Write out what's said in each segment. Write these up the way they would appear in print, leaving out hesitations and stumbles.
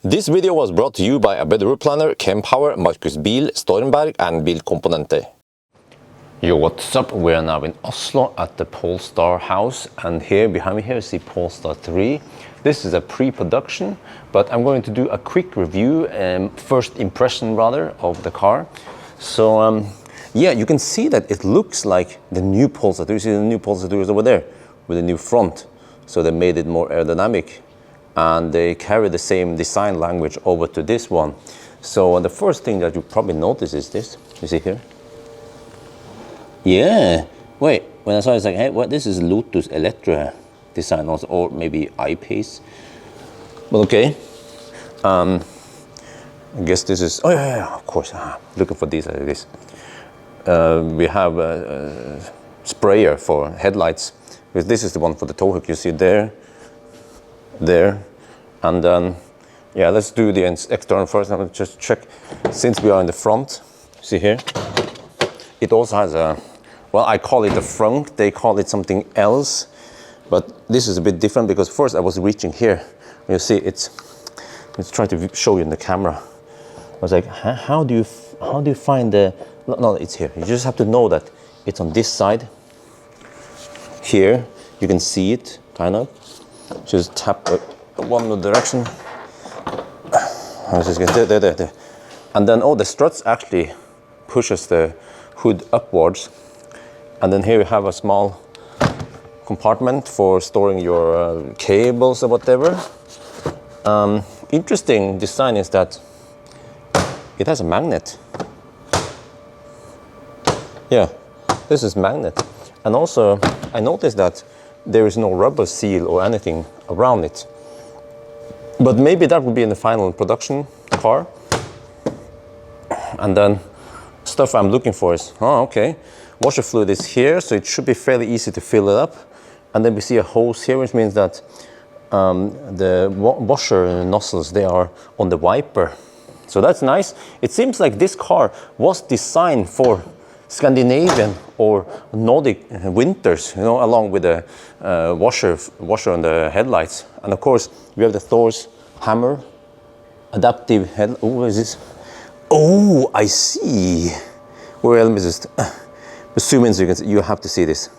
This video was brought to you by ABRP planner, Kempower, Markus Bil, Stormberg and Bilkomponenter. Yo, what's up? We're now in Oslo at the Polestar house, and here behind me here is the Polestar 3. This is a pre-production, but I'm going to do a quick review, first impression rather, of the car. So yeah, you can see that it looks like the new Polestar 3. You see the new Polestar 3 is over there with a new front. So they made it more aerodynamic, and they carry the same design language over to this one. So the first thing that you probably notice is this. You see here? Yeah. Wait, when I saw it, it's like, hey, what? This is Lotus Electra design also, or maybe I-Pace. But okay. I guess this is, oh yeah, of course. Looking for these like this. We have a sprayer for headlights. This is the one for the tow hook. You see there, and then yeah, let's do the external first. I'm gonna just check, since we are in the front. See here, it also has a, well, I call it a frunk, they call it something else, but this is a bit different because first I was reaching here. You see, let's try to show you in the camera. I was like, how do you find the, no, it's here. You just have to know that it's on this side. Here, you can see it, kind of. Just tap one direction. There. And then, oh, the struts actually pushes the hood upwards. And then here you have a small compartment for storing your cables or whatever. Interesting design is that it has a magnet. Yeah, this is magnet. And also, I noticed that there is no rubber seal or anything around it. But maybe that would be in the final production car. And then stuff I'm looking for is, oh, okay, washer fluid is here, so it should be fairly easy to fill it up. And then we see a hose here, which means that the washer nozzles, they are on the wiper. So that's nice. It seems like this car was designed for Scandinavian or Nordic winters, you know, along with the washer on the headlights. And of course, we have the Thor's hammer, adaptive head. Oh, what is this? Oh, I see. Well, let me just zoom in so you can see. You have to see this.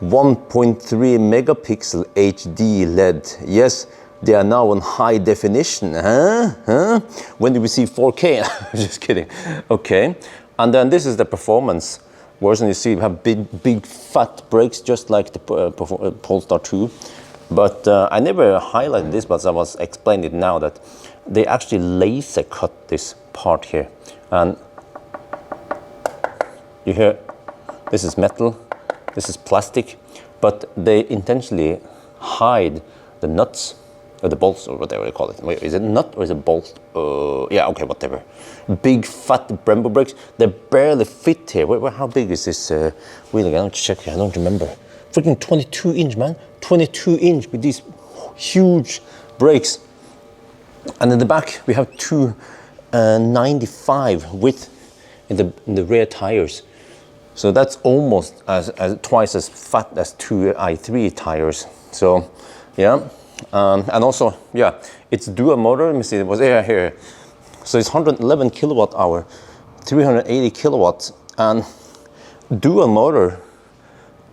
1.3 megapixel HD LED. Yes, they are now on high definition. Huh? When do we see 4K? Just kidding. Okay. And then this is the performance version. You see we have big fat brakes, just like the Polestar 2. But I never highlighted this, but I was explaining it now that they actually laser cut this part here. And you hear, this is metal, this is plastic, but they intentionally hide the nuts, or the bolts, or whatever they call it. Wait, is it nut or is it bolt? Yeah, okay, whatever. Big fat Brembo brakes. They barely fit here. Wait, how big is this wheel again? I don't check. I don't remember. Freaking 22 inch, man. 22 inch with these huge brakes. And in the back we have 295 width in the rear tires. So that's almost as twice as fat as two i3 tires. So yeah. And also, yeah, it's dual motor. Let me see, it was here. So it's 111 kilowatt hour, 380 kilowatts, and dual motor,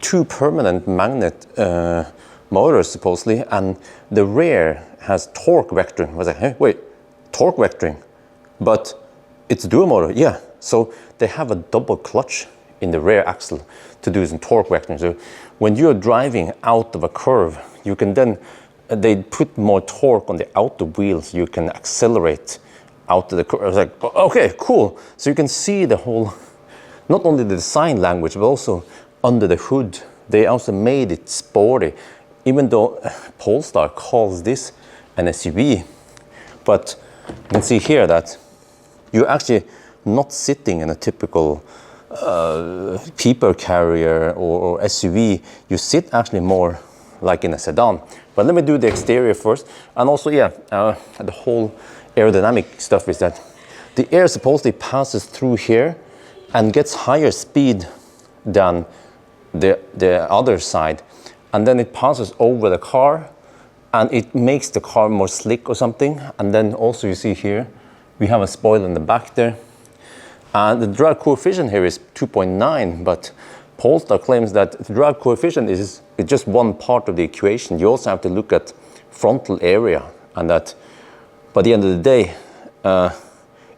2 permanent magnet motors supposedly, and the rear has torque vectoring. I was like, hey, wait, torque vectoring, but it's dual motor, yeah. So they have a double clutch in the rear axle to do some torque vectoring. So when you're driving out of a curve, you can then they put more torque on the outer wheels. You can accelerate out of the curve. I was like, okay, cool. So you can see the whole, not only the design language, but also under the hood. They also made it sporty, even though Polestar calls this an SUV. But you can see here that you're actually not sitting in a typical people carrier or SUV. You sit actually more like in a sedan. But let me do the exterior first. And also, yeah, the whole aerodynamic stuff is that the air supposedly passes through here and gets higher speed than the other side. And then it passes over the car and it makes the car more slick or something. And then also you see here, we have a spoiler in the back there. And the drag coefficient here is 2.9, but Polestar claims that the drag coefficient is just one part of the equation. You also have to look at frontal area, and that by the end of the day,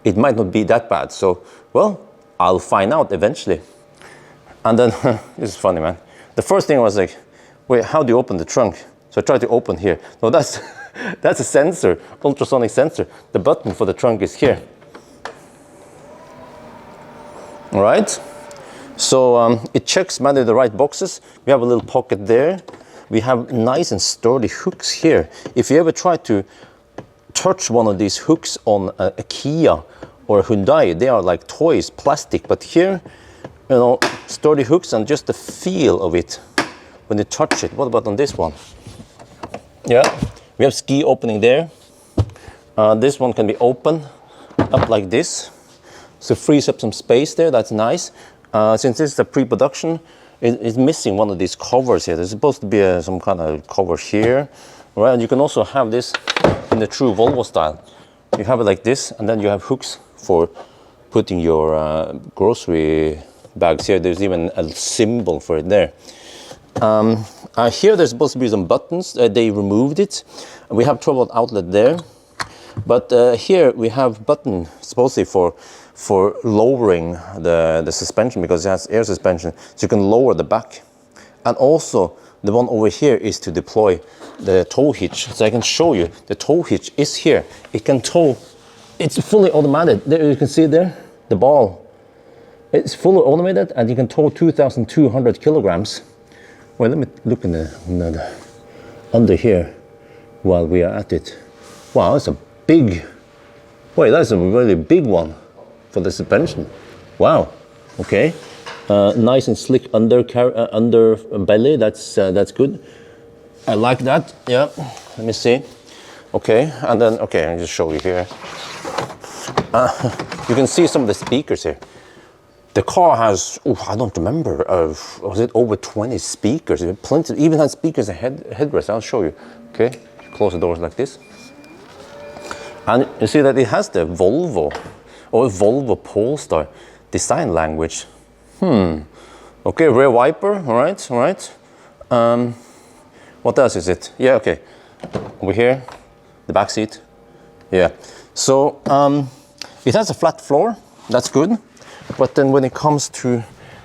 it might not be that bad. So, well, I'll find out eventually. And then, this is funny, man. The first thing I was like, wait, how do you open the trunk? So I tried to open here. No, that's a sensor, ultrasonic sensor. The button for the trunk is here. All right. So it checks mainly the right boxes. We have a little pocket there. We have nice and sturdy hooks here. If you ever try to touch one of these hooks on a Kia or a Hyundai, they are like toys, plastic. But here, you know, sturdy hooks, and just the feel of it when you touch it. What about on this one? Yeah, we have ski opening there. This one can be open up like this, so frees up some space there. That's nice. Since this is a pre-production, it's missing one of these covers here. There's supposed to be some kind of cover here, right? And you can also have this in the true Volvo style. You have it like this, and then you have hooks for putting your grocery bags here. There's even a symbol for it there. Here there's supposed to be some buttons. They removed it. We have 12-volt outlet there, but here we have button supposedly for lowering the suspension, because it has air suspension, so you can lower the back. And also the one over here is to deploy the tow hitch. So I can show you the tow hitch is here. It can tow. It's fully automated. There you can see there the ball. It's fully automated, and you can tow 2,200 kilograms. Well, let me look in the under here while we are at it. Wow, that's a big. Wait, that's a really big one for the suspension. Wow. Okay. Nice and slick under belly. That's good. I like that. Yeah. Let me see. Okay, and then I'll just show you here. You can see some of the speakers here. The car has, I don't remember, was it over 20 speakers? Plenty, even had speakers and headrest. I'll show you. Okay, close the doors like this. And you see that it has the Volvo, or Volvo Polestar design language. Okay, rear wiper, all right. What else is it? Yeah, okay. Over here, the back seat. Yeah. So, it has a flat floor. That's good. But then when it comes to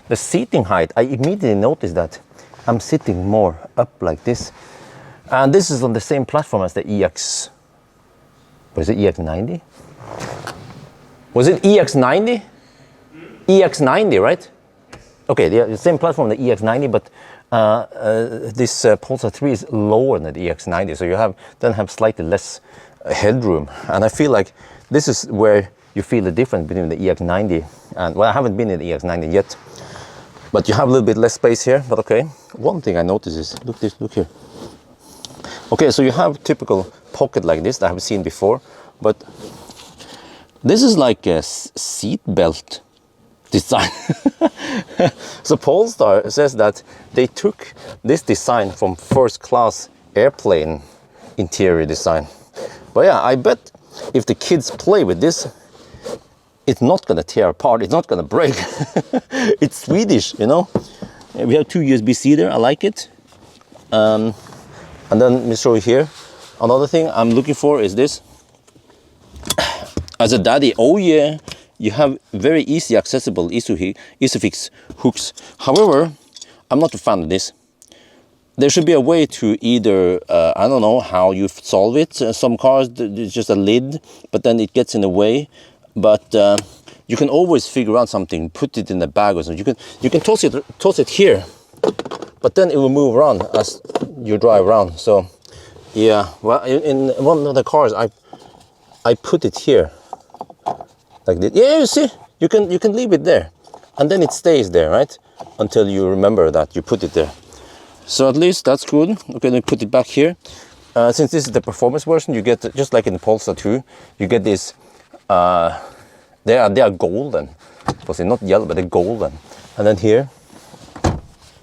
the seating height, I immediately noticed that I'm sitting more up like this. And this is on the same platform as the EX. Was it EX90? Was it EX90? EX90, right? Okay, the same platform, the EX90, but this Polestar 3 is lower than the EX90, so you then have slightly less headroom. And I feel like this is where you feel the difference between the EX90 and, well, I haven't been in the EX90 yet, but you have a little bit less space here. But okay, one thing I noticed is, look here. Okay, so you have typical pocket like this that I've seen before, but this is like a seat belt design. So Polestar says that they took this design from first class airplane interior design. But yeah, I bet if the kids play with this, it's not gonna tear apart, it's not gonna break. It's Swedish, you know. We have 2 USB-C there, I like it. And then let me show you here. Another thing I'm looking for is this. As a daddy, oh yeah, you have very easy accessible Isofix hooks. However, I'm not a fan of this. There should be a way to either, I don't know how you solve it. Some cars, there's just a lid, but then it gets in the way. But you can always figure out something, put it in a bag or something. You can toss it here, but then it will move around as you drive around. So yeah, well, in one of the cars, I put it here, like this. Yeah, you see, you can leave it there, and then it stays there, right, until you remember that you put it there. So at least that's good. Okay, let me put it back here. Since this is the performance version, you get, just like in the Polestar 2, you get this. They are golden, because they're not yellow, but they're golden. And then here,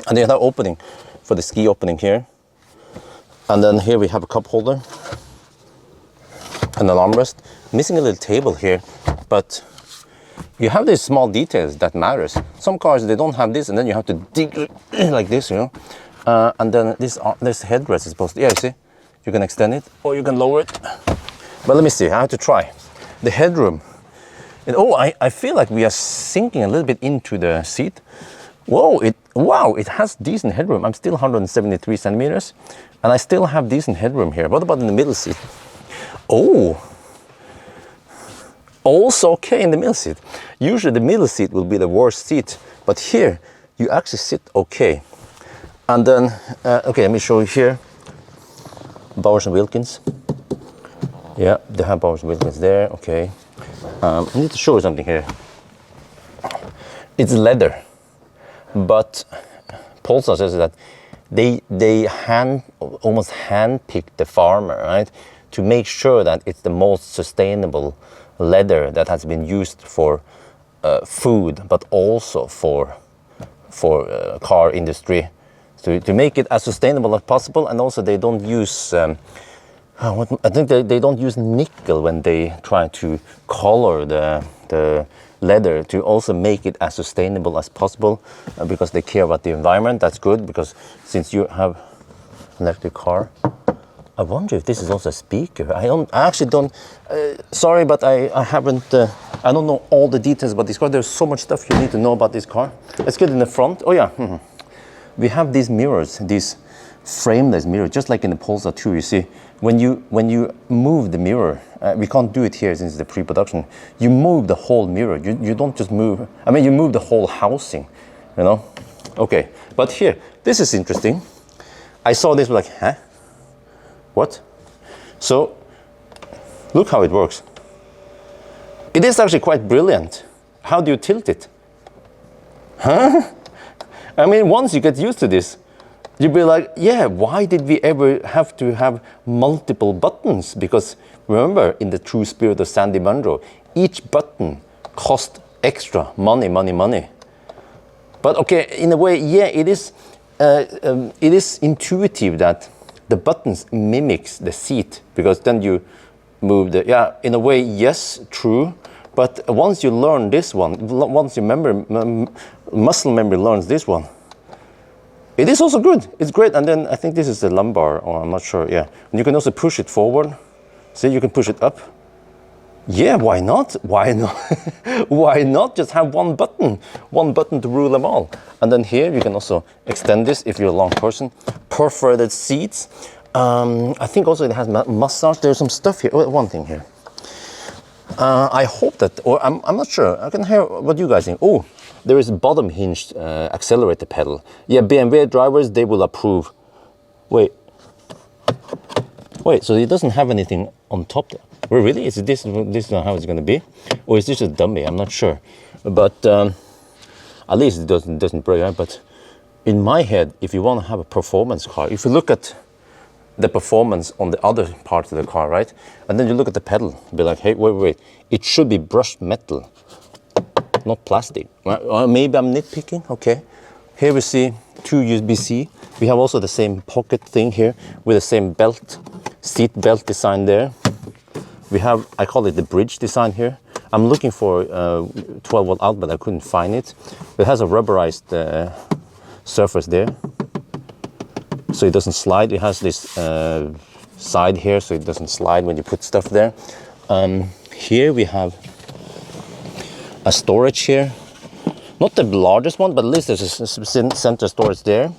and they have an opening for the ski opening here. And then here we have a cup holder, an armrest. Missing a little table here, but you have these small details that matters. Some cars, they don't have this, and then you have to dig like this, you know. And then this headrest is supposed to, yeah, you see, you can extend it or you can lower it. But let me see, I have to try. The headroom. And oh, I feel like we are sinking a little bit into the seat. Whoa, wow, it has decent headroom. I'm still 173 centimeters, and I still have decent headroom here. What about in the middle seat? Oh, also okay in the middle seat. Usually the middle seat will be the worst seat, but here you actually sit okay. And then, okay, let me show you here. Bowers & Wilkins. Yeah, they have Bowers & Wilkins there, okay. I need to show you something here. It's leather, but Polestar says that they almost hand-pick the farmer, right, to make sure that it's the most sustainable leather that has been used for food, but also for car industry, to make it as sustainable as possible. And also they don't use I think they don't use nickel when they try to color the leather, to also make it as sustainable as possible, because they care about the environment. That's good, because since you have an electric car, I wonder if this is also a speaker. I actually don't, sorry, but I haven't, I don't know all the details about this car. There's so much stuff you need to know about this car. Let's get in the front. Oh yeah, we have these mirrors, these frameless mirrors, just like in the Polestar 2, you see. When you move the mirror, we can't do it here since it's the pre-production. You move the whole mirror. You don't just move. I mean, you move the whole housing, you know. Okay, but here, this is interesting. I saw this, like, huh? What? So, look how it works. It is actually quite brilliant. How do you tilt it? Huh? I mean, once you get used to this, you'll be like, yeah, why did we ever have to have multiple buttons? Because remember, in the true spirit of Sandy Munro, each button cost extra money. But okay, in a way, yeah, it is intuitive that the buttons mimics the seat, because then you move the, yeah, in a way, yes, true. But once you learn this one, once your muscle memory learns this one, it is also good. It's great. And then I think this is the lumbar, or I'm not sure. Yeah. And you can also push it forward. See, you can push it up. Yeah, why not? Why not? Why not just have one button to rule them all? And then here you can also extend this if you're a long person. Perforated seats. I think also it has massage. There's some stuff here. Oh, one thing here. I hope that, or I'm not sure. I can hear what you guys think. Oh, there is a bottom hinged accelerator pedal. Yeah, BMW drivers, they will approve. Wait, so it doesn't have anything on top there. Well, really? Is this not how it's going to be? Or is this a dummy? I'm not sure. But at least it doesn't break, right? But in my head, if you want to have a performance car, if you look at the performance on the other parts of the car, right? And then you look at the pedal, be like, hey, wait. It should be brushed metal, not plastic. Or maybe I'm nitpicking, okay. Here we see 2 USB-C. We have also the same pocket thing here with the same belt, seat belt design there. We have, I call it the bridge design here. I'm looking for 12-volt out, but I couldn't find it. It has a rubberized surface there, so it doesn't slide. It has this side here, so it doesn't slide when you put stuff there. Here we have a storage here. Not the largest one, but at least there's a center storage there.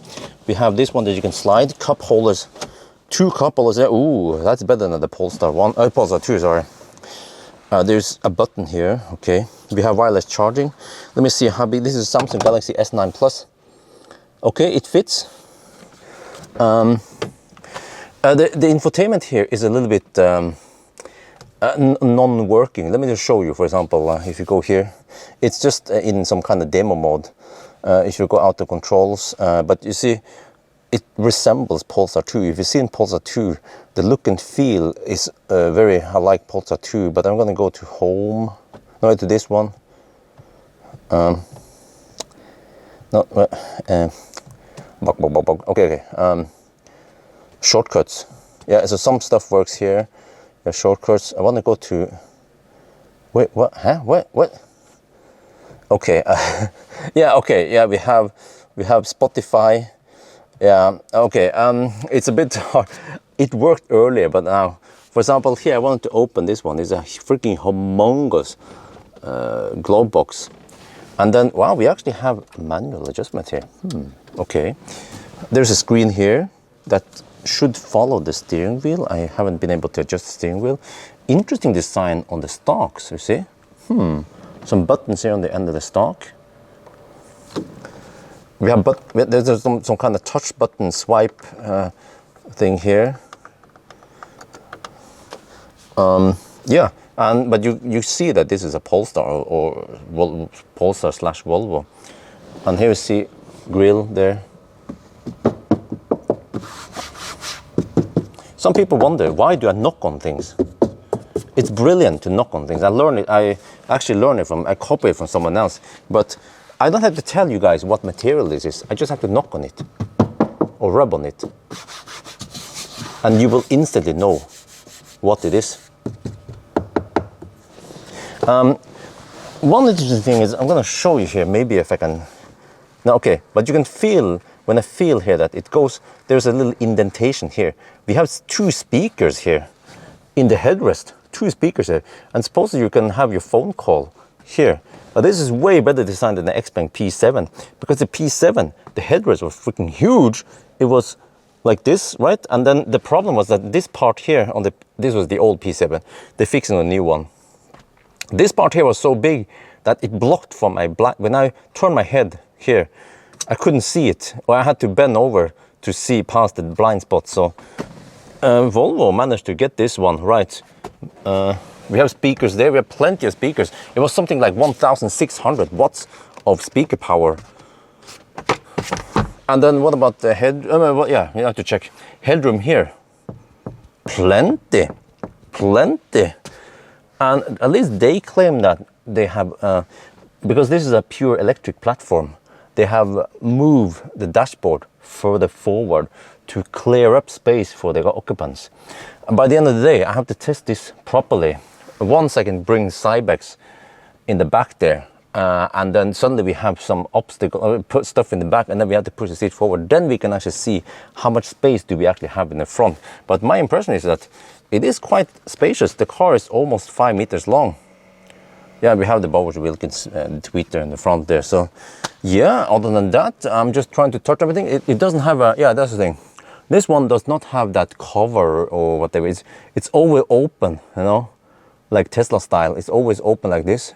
We have this one that you can slide. Cup holders, 2 cup holders there. Ooh, that's better than the Polestar 1. Polestar 2, sorry. There's a button here, okay. We have wireless charging. Let me see how big, this is Samsung Galaxy S9 Plus. Okay, it fits. The infotainment here is a little bit non-working. Let me just show you, for example, if you go here, it's just in some kind of demo mode. If you go out to controls, but you see, it resembles Polestar 2. If you see in Polestar 2, the look and feel is very like Polestar 2, but I'm going to go to home, no, to this one. Okay. shortcuts. Yeah, so some stuff works here. The shortcuts. I want to go to. Wait, what? Huh? What? Okay. Yeah. Okay. Yeah, we have Spotify. Yeah. Okay. It's a bit hard. It worked earlier, but now, for example, here I wanted to open this one. It's a freaking humongous glove box, and then wow, we actually have manual adjustment here. Okay. There's a screen here that should follow the steering wheel. I haven't been able to adjust the steering wheel. Interesting design on the stalks, you see? Some buttons here on the end of the stalk. We have there's some kind of touch button swipe thing here. Yeah, but you see that this is a Polestar or Polestar / Volvo. And here you see grille there. Some people wonder, why do I knock on things? It's brilliant to knock on things. I actually learned it I copied it from someone else. But I don't have to tell you guys what material this is. I just have to knock on it or rub on it. And you will instantly know what it is. One interesting thing is, I'm going to show you here, maybe if I can. No, okay, but you can feel, when I feel here that it goes, there's a little indentation here. We have 2 speakers here in the headrest, 2 speakers here. And suppose you can have your phone call here. Now this is way better designed than the Xpeng P7, because the P7, the headrest was freaking huge. It was like this, right? And then the problem was that this part here, this was the old P7, they're fixing a new one. This part here was so big that it blocked from my when I turned my head here, I couldn't see it, or I had to bend over to see past the blind spot. So Volvo managed to get this one right. We have speakers there, we have plenty of speakers. It was something like 1,600 watts of speaker power. And then what about the head? Yeah, you have to check. Headroom here. Plenty. And at least they claim that they have, because this is a pure electric platform, they have moved the dashboard further forward to clear up space for the occupants. And by the end of the day, I have to test this properly. Once I can bring Cybex in the back there, and then suddenly we have some obstacle, put stuff in the back, and then we have to push the seat forward. Then we can actually see how much space do we actually have in the front. But my impression is that it is quite spacious. The car is almost 5 meters long. Yeah, we have the Bowers Wilkins tweeter in the front there. So yeah, other than that, I'm just trying to touch everything. It doesn't have a, yeah, that's the thing. This one does not have that cover or whatever. It's always open, you know, like Tesla style. It's always open like this.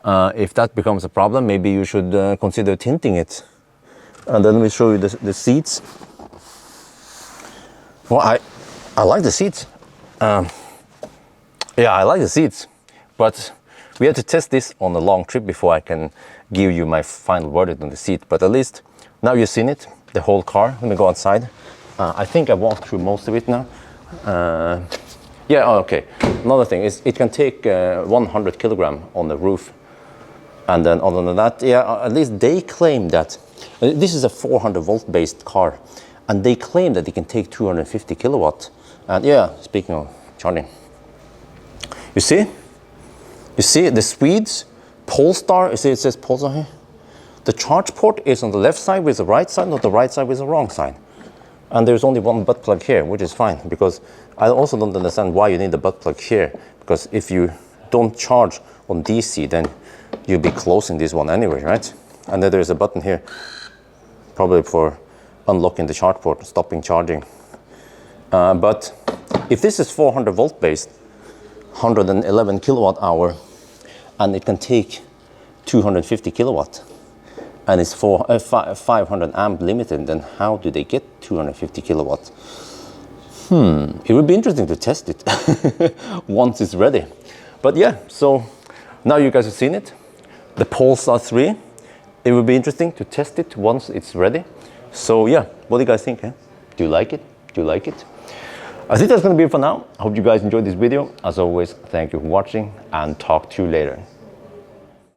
If that becomes a problem, maybe you should consider tinting it. And then we show you the seats. Well, I like the seats. Yeah, I like the seats, but we have to test this on a long trip before I can give you my final verdict on the seat. But at least now you've seen it, the whole car. Let me go outside. I think I walked through most of it now. Yeah, oh, okay. Another thing is it can take 100 kilogram on the roof. And then other than that, yeah, at least they claim that this is a 400 volt based car, and they claim that it can take 250 kilowatt. And yeah, speaking of charging, you see the Swedes, Polestar, you see it says Polestar here? The charge port is on the left side with the right side, not the right side with the wrong side. And there's only one butt plug here, which is fine, because I also don't understand why you need the butt plug here, because if you don't charge on DC, then you'll be closing this one anyway, right? And then there's a button here, probably for unlocking the charge port, stopping charging. But if this is 400 volt based, 111 kilowatt hour, and it can take 250 kilowatt, and it's 500 amp limited, then how do they get 250 kilowatt? It would be interesting to test it once it's ready. But yeah, so now you guys have seen it, the Polestar 3. It would be interesting to test it once it's ready. So yeah, what do you guys think? Eh? Do you like it? Do you like it? I think that's going to be it for now. I hope you guys enjoyed this video. As always, thank you for watching, and talk to you later.